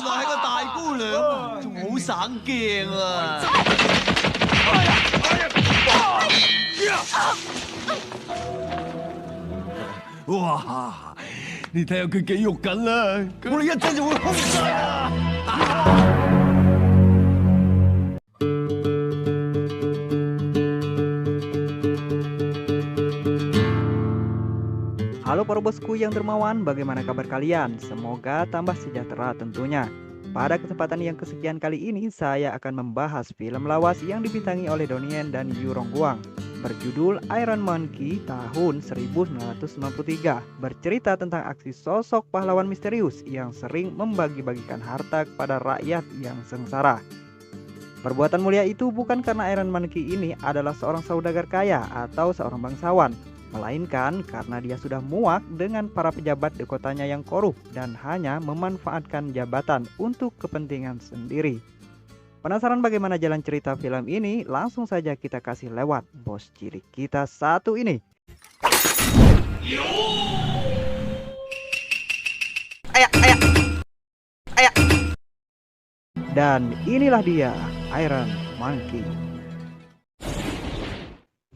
來係個大姑娘，仲好省鏡啊！哇！你睇下佢幾肉緊啦，我哋一陣就會空晒啦！ Halo para bosku yang dermawan, bagaimana kabar kalian? Semoga tambah sejahtera tentunya. Pada kesempatan yang kesekian kali ini, saya akan membahas film lawas yang dibintangi oleh Donnie Yen dan Yu Rongguang berjudul Iron Monkey tahun 1993, bercerita tentang aksi sosok pahlawan misterius yang sering membagi-bagikan harta kepada rakyat yang sengsara. Perbuatan mulia itu bukan karena Iron Monkey ini adalah seorang saudagar kaya atau seorang bangsawan, melainkan karena dia sudah muak dengan para pejabat di kotanya yang korup dan hanya memanfaatkan jabatan untuk kepentingan sendiri. Penasaran bagaimana jalan cerita film ini? Langsung saja kita kasih lewat bos cilik kita satu ini. Dan inilah dia, Iron Monkey.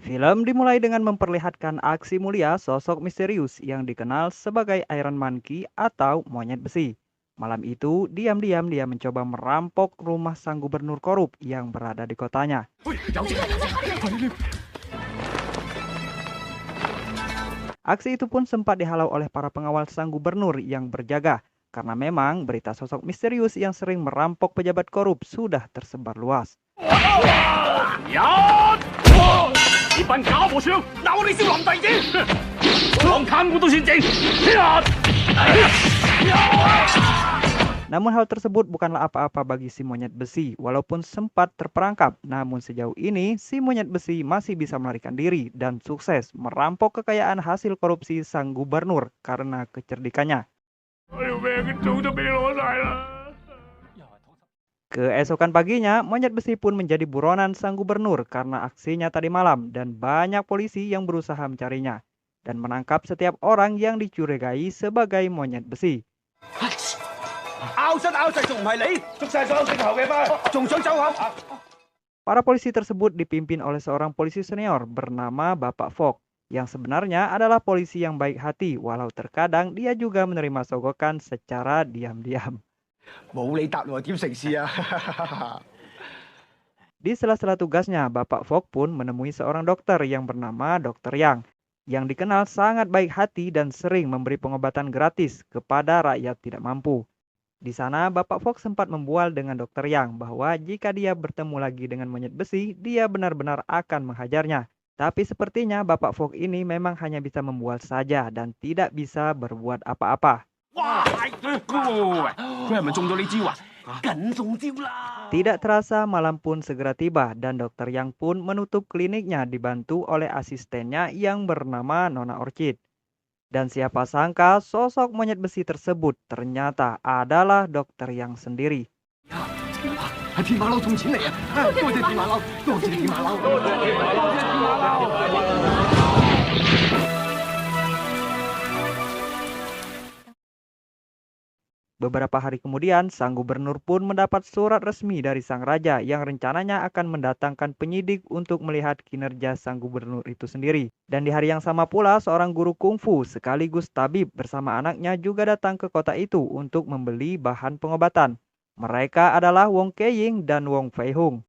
Film dimulai dengan memperlihatkan aksi mulia sosok misterius yang dikenal sebagai Iron Monkey atau monyet besi. Malam itu, diam-diam dia mencoba merampok rumah sang gubernur korup yang berada di kotanya. Aksi itu pun sempat dihalau oleh para pengawal sang gubernur yang berjaga, karena memang berita sosok misterius yang sering merampok pejabat korup sudah tersebar luas. Namun hal tersebut bukanlah apa-apa bagi si monyet besi. Walaupun sempat terperangkap, namun sejauh ini si monyet besi masih bisa melarikan diri dan sukses merampok kekayaan hasil korupsi sang gubernur karena kecerdikannya. Keesokan paginya, monyet besi pun menjadi buronan sang gubernur karena aksinya tadi malam dan banyak polisi yang berusaha mencarinya dan menangkap setiap orang yang dicurigai sebagai monyet besi. Para polisi tersebut dipimpin oleh seorang polisi senior bernama Bapak Fogg, yang sebenarnya adalah polisi yang baik hati walau terkadang dia juga menerima sogokan secara diam-diam. Di sela-sela tugasnya, Bapak Fogg pun menemui seorang dokter yang bernama Dr. Yang dikenal sangat baik hati dan sering memberi pengobatan gratis kepada rakyat tidak mampu. Di sana, Bapak Fogg sempat membual dengan Dr. Yang bahwa jika dia bertemu lagi dengan monyet besi, dia benar-benar akan menghajarnya. Tapi sepertinya Bapak Fogg ini memang hanya bisa membual saja dan tidak bisa berbuat apa-apa. Tidak terasa malam pun segera tiba dan Dr. Yang pun menutup kliniknya dibantu oleh asistennya yang bernama Nona Orchid. Dan siapa sangka sosok monyet besi tersebut ternyata adalah Dr. Yang sendiri. Beberapa hari kemudian, sang gubernur pun mendapat surat resmi dari sang raja yang rencananya akan mendatangkan penyidik untuk melihat kinerja sang gubernur itu sendiri. Dan di hari yang sama pula, seorang guru kungfu sekaligus tabib bersama anaknya juga datang ke kota itu untuk membeli bahan pengobatan. Mereka adalah Wong Keying dan Wong Fei Hung.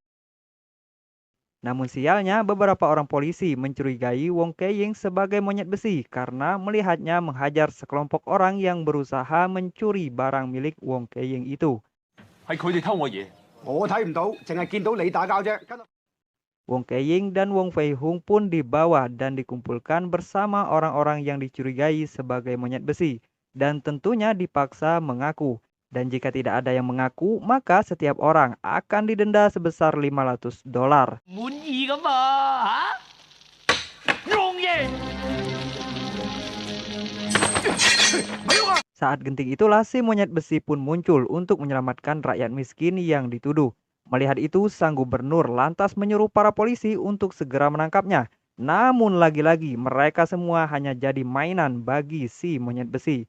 Namun sialnya, beberapa orang polisi mencurigai Wong Keying sebagai monyet besi karena melihatnya menghajar sekelompok orang yang berusaha mencuri barang milik Wong Keying itu. Wong Keying dan Wong Fei Hung pun dibawa dan dikumpulkan bersama orang-orang yang dicurigai sebagai monyet besi dan tentunya dipaksa mengaku. Dan jika tidak ada yang mengaku, maka setiap orang akan didenda sebesar $500. Saat genting itulah si monyet besi pun muncul untuk menyelamatkan rakyat miskin yang dituduh. Melihat itu, sang gubernur lantas menyuruh para polisi untuk segera menangkapnya. Namun lagi-lagi mereka semua hanya jadi mainan bagi si monyet besi.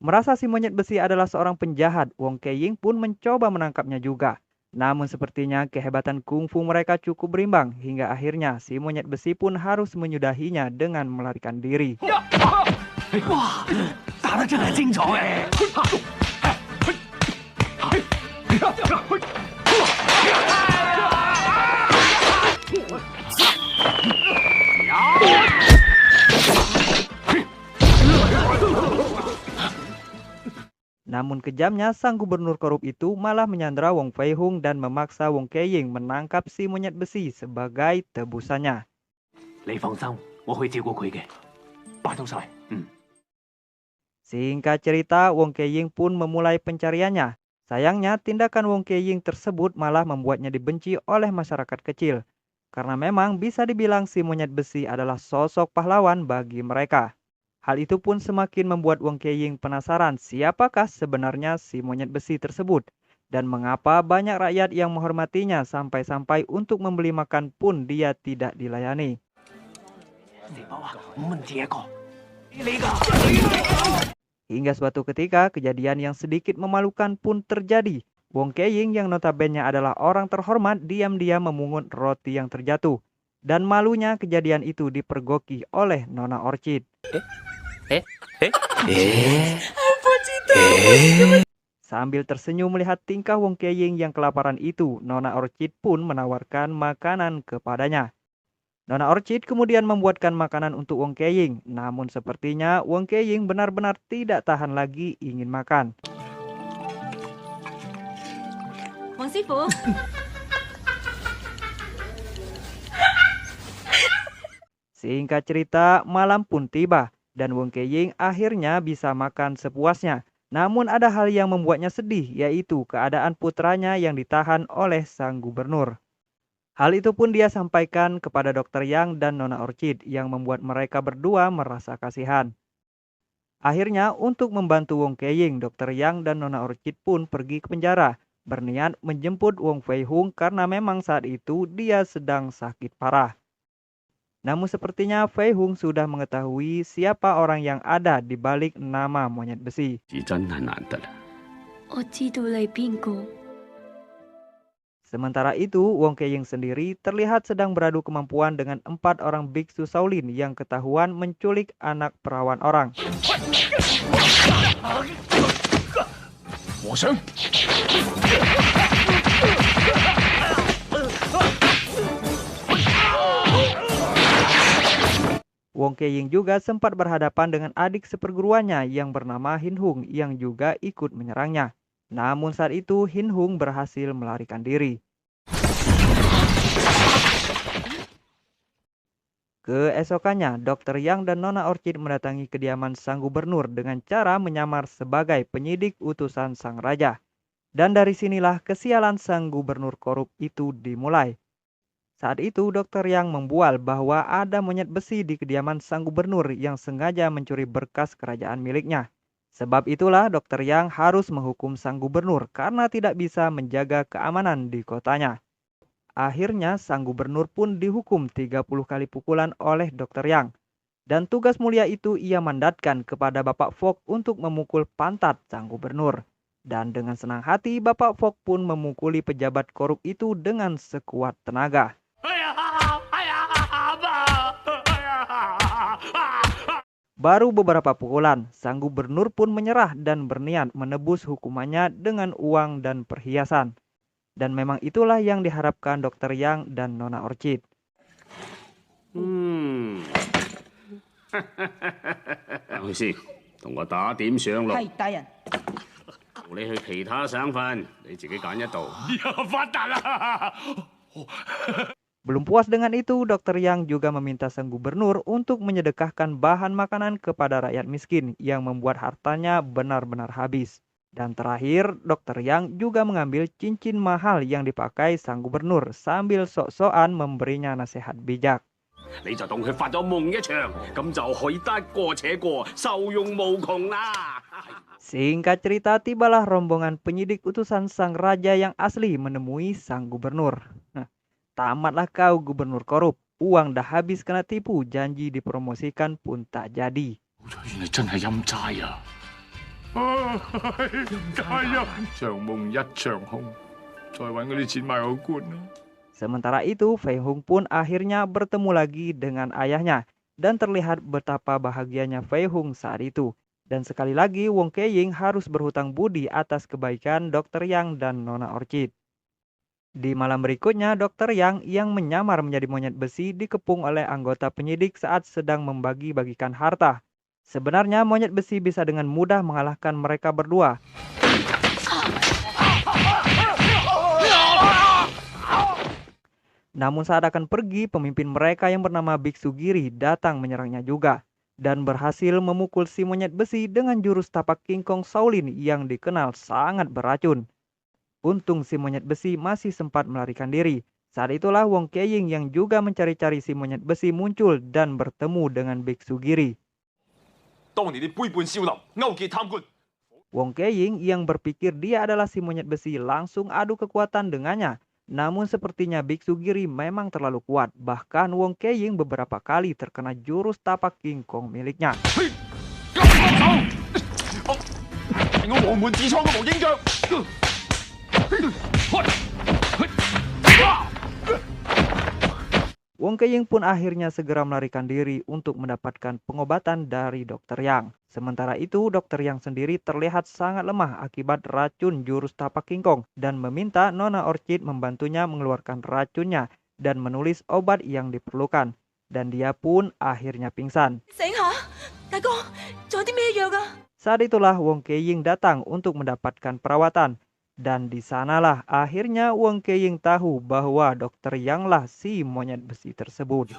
Merasa si monyet besi adalah seorang penjahat, Wong Keying pun mencoba menangkapnya juga. Namun sepertinya kehebatan kungfu mereka cukup berimbang hingga akhirnya si monyet besi pun harus menyudahinya dengan melarikan diri. 哇，打得真係精彩誒！ Namun kejamnya sang gubernur korup itu malah menyandera Wong Fei Hung dan memaksa Wong Keying menangkap si monyet besi sebagai tebusannya. 你放心，我會照顧佢嘅。拜託晒。Singkat cerita, Wong Keying pun memulai pencariannya. Sayangnya, tindakan Wong Keying tersebut malah membuatnya dibenci oleh masyarakat kecil. Karena memang bisa dibilang si monyet besi adalah sosok pahlawan bagi mereka. Hal itu pun semakin membuat Wong Keying penasaran siapakah sebenarnya si monyet besi tersebut. Dan mengapa banyak rakyat yang menghormatinya sampai-sampai untuk membeli makan pun dia tidak dilayani. Hingga suatu ketika, kejadian yang sedikit memalukan pun terjadi. Wong Keying yang notabene adalah orang terhormat diam-diam memungut roti yang terjatuh. Dan malunya kejadian itu dipergoki oleh Nona Orchid. Sambil tersenyum melihat tingkah Wong Keying yang kelaparan itu, Nona Orchid pun menawarkan makanan kepadanya. Nona Orchid kemudian membuatkan makanan untuk Wong Keying, namun sepertinya Wong Keying benar-benar tidak tahan lagi ingin makan. Wang Sifu, Singkat cerita, malam pun tiba dan Wong Keying akhirnya bisa makan sepuasnya. Namun ada hal yang membuatnya sedih, yaitu keadaan putranya yang ditahan oleh sang gubernur. Hal itu pun dia sampaikan kepada Dr. Yang dan Nona Orchid yang membuat mereka berdua merasa kasihan. Akhirnya untuk membantu Wong Keying, Dr. Yang dan Nona Orchid pun pergi ke penjara, berniat menjemput Wong Fei Hung karena memang saat itu dia sedang sakit parah. Namun sepertinya Fei Hung sudah mengetahui siapa orang yang ada di balik nama monyet besi. 真係難得啦。我知道你邊個。 Sementara itu, Wong Keying sendiri terlihat sedang beradu kemampuan dengan 4 orang biksu Shaolin yang ketahuan menculik anak perawan orang. 和尚， Wong Keying juga sempat berhadapan dengan adik seperguruannya yang bernama Hin Hung yang juga ikut menyerangnya. Namun saat itu Hin Hung berhasil melarikan diri. Keesokannya, Dr. Yang dan Nona Orchid mendatangi kediaman sang gubernur dengan cara menyamar sebagai penyidik utusan sang raja. Dan dari sinilah kesialan sang gubernur korup itu dimulai. Saat itu Dr. Yang membual bahwa ada monyet besi di kediaman sang gubernur yang sengaja mencuri berkas kerajaan miliknya. Sebab itulah Dr. Yang harus menghukum sang gubernur karena tidak bisa menjaga keamanan di kotanya. Akhirnya sang gubernur pun dihukum 30 kali pukulan oleh Dr. Yang. Dan tugas mulia itu ia mandatkan kepada Bapak Fok untuk memukul pantat sang gubernur. Dan dengan senang hati Bapak Fok pun memukuli pejabat korup itu dengan sekuat tenaga. Baru beberapa pukulan, sang gubernur pun menyerah dan berniat menebus hukumannya dengan uang dan perhiasan. Dan memang itulah yang diharapkan Dr. Yang dan Nona Orchid. 等佢先，同我打點上落。係大人，你去其他省份，你自己揀一度。 Belum puas dengan itu, Dr. Yang juga meminta sang gubernur untuk menyedekahkan bahan makanan kepada rakyat miskin yang membuat hartanya benar-benar habis. Dan terakhir, Dr. Yang juga mengambil cincin mahal yang dipakai sang gubernur sambil sok-sokan memberinya nasihat bijak. 你就當佢發咗夢一場，咁就可以得過且過，受用無窮啦。 Singkat cerita, tibalah rombongan penyidik utusan sang raja yang asli menemui sang gubernur. Tamatlah kau gubernur korup, uang dah habis kena tipu, janji dipromosikan pun tak jadi. 原來真係陰差啊！長夢一場空，再揾嗰啲錢買好官啦。 Sementara itu, Fei Hung pun akhirnya bertemu lagi dengan ayahnya dan terlihat betapa bahagianya Fei Hung saat itu. Dan sekali lagi Wong Keying harus berhutang budi atas kebaikan Dr. Yang dan Nona Orchid. Di malam berikutnya, Dr. Yang yang menyamar menjadi monyet besi dikepung oleh anggota penyidik saat sedang membagi-bagikan harta. Sebenarnya monyet besi bisa dengan mudah mengalahkan mereka berdua. Namun saat akan pergi, pemimpin mereka yang bernama Biksu Giri datang menyerangnya juga dan berhasil memukul si monyet besi dengan jurus tapak King Kong Shaolin yang dikenal sangat beracun. Untung si monyet besi masih sempat melarikan diri. Saat itulah Wong Keying yang juga mencari-cari si monyet besi muncul dan bertemu dengan Biksu Giri. Wong Keying yang berpikir dia adalah si monyet besi langsung adu kekuatan dengannya. Namun sepertinya Biksu Giri memang terlalu kuat. Bahkan Wong Keying beberapa kali terkena jurus tapak King Kong miliknya. Wong Keying pun akhirnya segera melarikan diri untuk mendapatkan pengobatan dari Dr. Yang. Sementara itu, Dr. Yang sendiri terlihat sangat lemah akibat racun jurus tapak King Kong dan meminta Nona Orchid membantunya mengeluarkan racunnya dan menulis obat yang diperlukan. Dan dia pun akhirnya pingsan. Saat itulah Wong Keying datang untuk mendapatkan perawatan. Dan di sanalah akhirnya Wong Keying tahu bahwa Dr. Yang lah si monyet besi tersebut.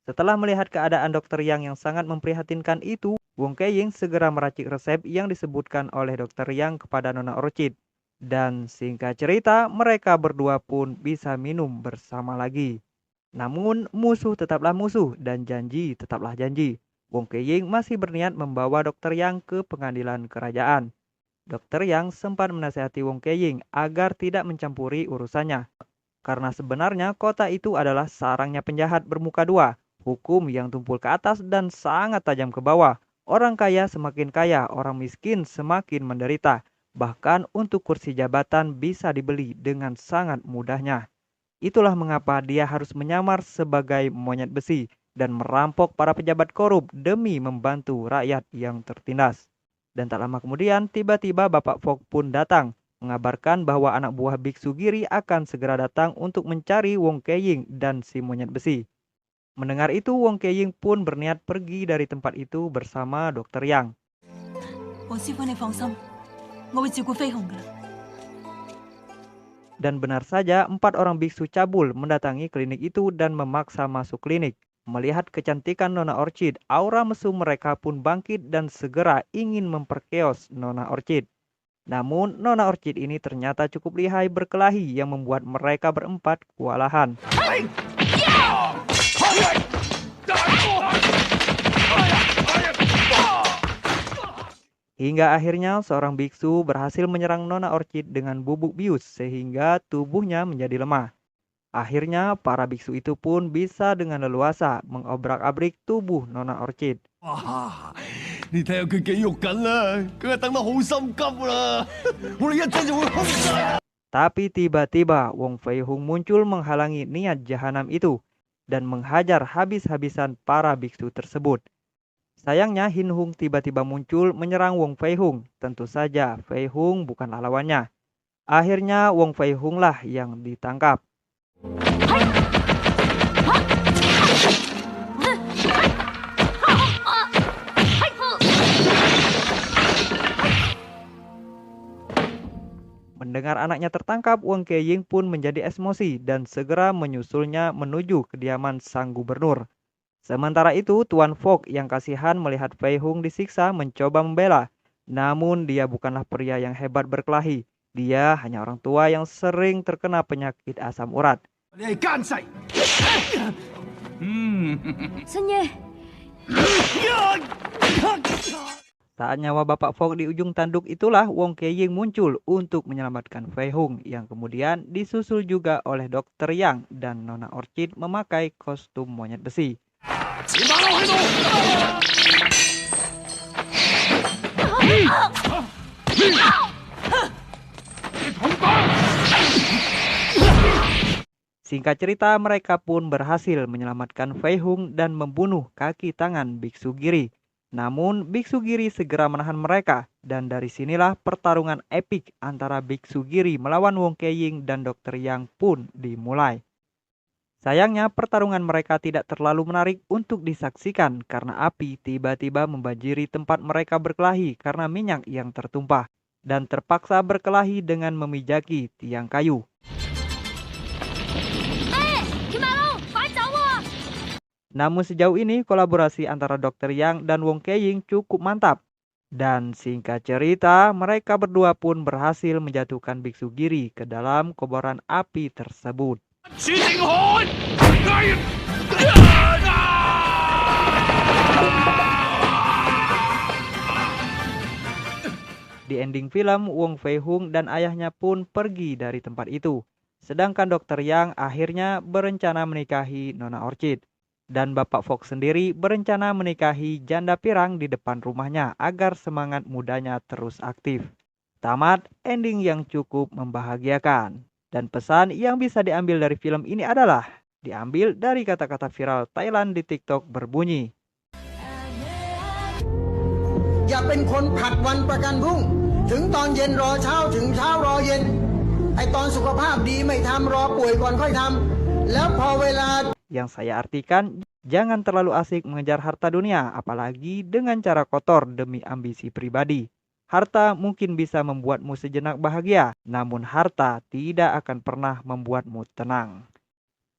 Setelah melihat keadaan Dr. Yang yang sangat memprihatinkan itu, Wong Keying segera meracik resep yang disebutkan oleh Dr. Yang kepada Nona Orchid. Dan singkat cerita, mereka berdua pun bisa minum bersama lagi. Namun musuh tetaplah musuh dan janji tetaplah janji. Wong Keying masih berniat membawa Dr. Yang ke pengadilan kerajaan. Dr. Yang sempat menasihati Wong Keying agar tidak mencampuri urusannya. Karena sebenarnya kota itu adalah sarangnya penjahat bermuka dua. Hukum yang tumpul ke atas dan sangat tajam ke bawah. Orang kaya semakin kaya, orang miskin semakin menderita. Bahkan untuk kursi jabatan bisa dibeli dengan sangat mudahnya. Itulah mengapa dia harus menyamar sebagai monyet besi dan merampok para pejabat korup demi membantu rakyat yang tertindas. Dan tak lama kemudian, tiba-tiba Bapak Fogg pun datang, mengabarkan bahwa anak buah Biksu Giri akan segera datang untuk mencari Wong Keying dan si monyet besi. Mendengar itu, Wong Keying pun berniat pergi dari tempat itu bersama Dr. Yang. Dan benar saja, 4 orang biksu cabul mendatangi klinik itu dan memaksa masuk klinik. Melihat kecantikan Nona Orchid, aura mesum mereka pun bangkit dan segera ingin memperkeos Nona Orchid. Namun, Nona Orchid ini ternyata cukup lihai berkelahi yang membuat mereka berempat kewalahan. Hingga akhirnya seorang biksu berhasil menyerang Nona Orchid dengan bubuk bius sehingga tubuhnya menjadi lemah. Akhirnya para biksu itu pun bisa dengan leluasa mengobrak-abrik tubuh Nona Orchid. Tapi tiba-tiba Wong Fei Hung muncul menghalangi niat jahanam itu dan menghajar habis-habisan para biksu tersebut. Sayangnya Hin Hung tiba-tiba muncul menyerang Wong Fei Hung. Tentu saja Fei Hung bukanlah lawannya. Akhirnya Wong Fei Hung lah yang ditangkap. Mendengar anaknya tertangkap, Wong Keying pun menjadi emosi dan segera menyusulnya menuju kediaman sang gubernur. Sementara itu, Tuan Fogg yang kasihan melihat Fei Hung disiksa mencoba membela. Namun dia bukanlah pria yang hebat berkelahi. Dia hanya orang tua yang sering terkena penyakit asam urat. Saat nyawa Bapak Fogg di ujung tanduk itulah Wong Kei-ying muncul untuk menyelamatkan Fei Hung yang kemudian disusul juga oleh Dr. Yang dan Nona Orchid memakai kostum monyet besi. Singkat cerita, mereka pun berhasil menyelamatkan Fei Hung dan membunuh kaki tangan Biksu Giri. Namun, Biksu Giri segera menahan mereka, dan dari sinilah pertarungan epik antara Biksu Giri melawan Wong Kei-ying dan Dr. Yang pun dimulai. Sayangnya, pertarungan mereka tidak terlalu menarik untuk disaksikan karena api tiba-tiba membanjiri tempat mereka berkelahi karena minyak yang tertumpah, dan terpaksa berkelahi dengan memijaki tiang kayu. Namun sejauh ini kolaborasi antara Dr. Yang dan Wong Kei-ying cukup mantap. Dan singkat cerita, mereka berdua pun berhasil menjatuhkan Biksu Giri ke dalam kobaran api tersebut. Di ending film, Wong Fei Hung dan ayahnya pun pergi dari tempat itu. Sedangkan Dr. Yang akhirnya berencana menikahi Nona Orchid. Dan Bapak Fogg sendiri berencana menikahi janda pirang di depan rumahnya agar semangat mudanya terus aktif. Tamat ending yang cukup membahagiakan. Dan pesan yang bisa diambil dari film ini adalah diambil dari kata-kata viral Thailand di TikTok berbunyi,อย่าเป็นคนผัดวันประกันพรุ่งถึงตอนเย็นรอเช้าถึงเช้ารอเย็นไอตอนสุขภาพดีไม่ทำรอป่วยก่อนค่อยทำแล้วพอเวลา Yang saya artikan, jangan terlalu asik mengejar harta dunia, apalagi dengan cara kotor demi ambisi pribadi. Harta mungkin bisa membuatmu sejenak bahagia, namun harta tidak akan pernah membuatmu tenang.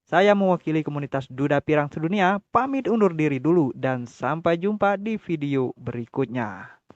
Saya mewakili komunitas Duda Pirang sedunia, pamit undur diri dulu dan sampai jumpa di video berikutnya.